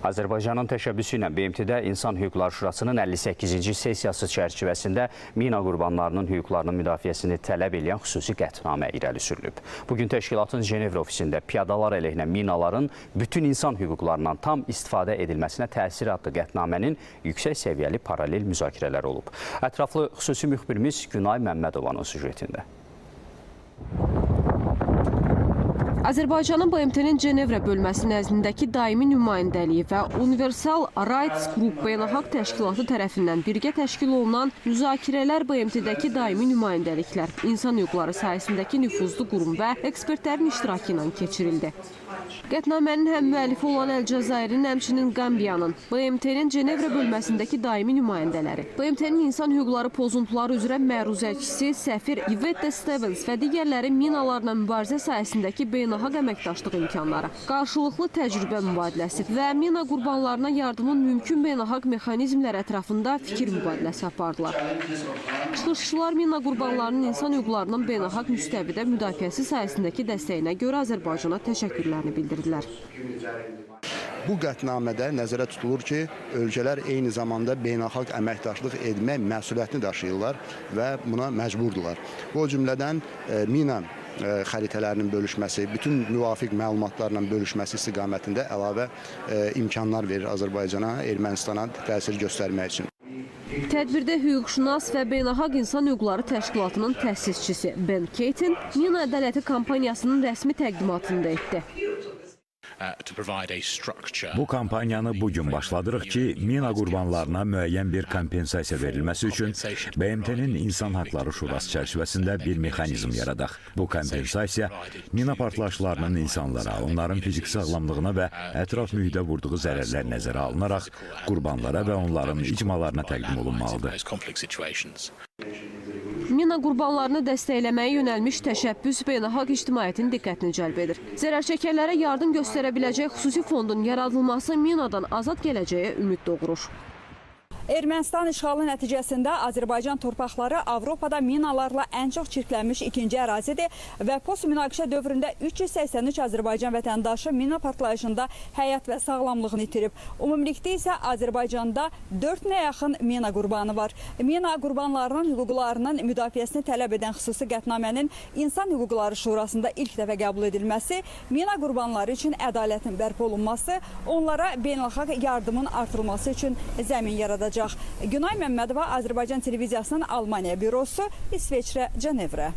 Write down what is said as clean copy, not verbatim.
Azərbaycanın təşəbbüsü ilə BMT-də İnsan Hüquqları Şurasının 58-ci sessiyası çərçivəsində mina qurbanlarının hüquqlarının müdafiəsini tələb edən xüsusi qətnamə irəli sürülüb. Bugün təşkilatın Cenevra ofisində piyadalar əleyhinə minaların bütün insan hüquqlarından tam istifadə edilməsinə təsir adlı qətnamənin yüksək səviyyəli paralel müzakirələri olub. Ətraflı xüsusi müxbirimiz Günay Məmmədovanın süjetində. Azərbaycanın BMT-nin Cenevra bölməsi nəzdindəki daimi nümayəndəliyi və Universal Rights Group beynəlxalq təşkilatı tərəfindən birgə təşkil olunan müzakirələr BMT-dəki daimi nümayəndəliklər, insan hüquqları sahəsindəki nüfuzlu qurum və ekspertlərin iştirakı ilə keçirildi. Qətnamənin həm müəllifi olan Əlcəzairin, həmçinin Qambiyanın, BMT-nin Cenevra bölməsindəki daimi nümayəndələri, BMT-nin insan hüquqları pozuntuları üzrə məruzəçisi Səfir Yvette Stevens və digərləri minalarla mübarizə sahəsindəki beynəlxalq əməkdaşlıq imkanları, qarşılıqlı təcrübə mübadiləsi və mina qurbanlarına yardımın mümkün beynəlxalq mexanizmlər ətrafında fikir mübadiləsi apardılar. Çıxışçılar mina qurbanlarının insan hüquqlarının beynəlxalq müstəvidə müdafiəsi sahəsindəki dəstəyinə görə Azərbaycana təşəkkürlərini bildirdilər. Bu qətnamədə nəzərə tutulur ki, ölkələr eyni zamanda beynəlxalq əməkdaşlıq etmək məsuliyyətini daşıyırlar və buna məcburdular. Bu cümlədən mina xəritələrinin bölüşməsi, bütün müvafiq məlumatlarla bölüşməsi istiqamətində əlavə imkanlar verir Azərbaycana, Ermənistana təsir göstərmək üçün. Tədbirdə hüquqşünas və Beynəlxalq İnsan Hüquqları Təşkilatının təsisçisi Ben Keatin mina ədaləti kampaniyasının rəsmi təqdimatını da etdi. Bu kampaniyanı bugün başladırıq ki, mina qurbanlarına müəyyən bir kompensasiya verilməsi üçün BMT-nin İnsan Haqları Şurası çərçivəsində bir mexanizm yaradaq. Bu kompensasiya mina partlayışlarının insanlara, onların fiziki sağlamlığına və ətraf mühitə vurduğu zərərlər nəzərə alınaraq qurbanlara və onların icmalarına təqdim olunmalıdır. Mina qurbanlarını dəstəkləməyə yönəlmiş təşəbbüs beynəlxalq ictimaiyyətin diqqətini cəlb edir. Zərərçəkənlərə yardım göstərə biləcək xüsusi fondun yaradılması minadan azad gələcəyə ümid doğurur. Ermənistan işğalı nəticəsində Azərbaycan torpaqları Avropada minalarla ən çox çirklənmiş ikinci ərazidir və post-münaqişə dövründə 383 Azərbaycan vətəndaşı mina partlayışında həyat və sağlamlığını itirib. Ümumilikdə isə Azərbaycanda 4000-ə yaxın mina qurbanı var. Mina qurbanlarının hüquqlarının müdafiəsini tələb edən xüsusi qətnamənin İnsan Hüquqları Şurasında ilk dəfə qəbul edilməsi, mina qurbanları üçün ədalətin bərpa olunması, onlara beynəlxalq yardımın artırılması üçün zəmin yaradacaq. Günay Məmmədova, Azərbaycan Televiziyasının Almaniya bürosu, İsveçrə, Cenevra.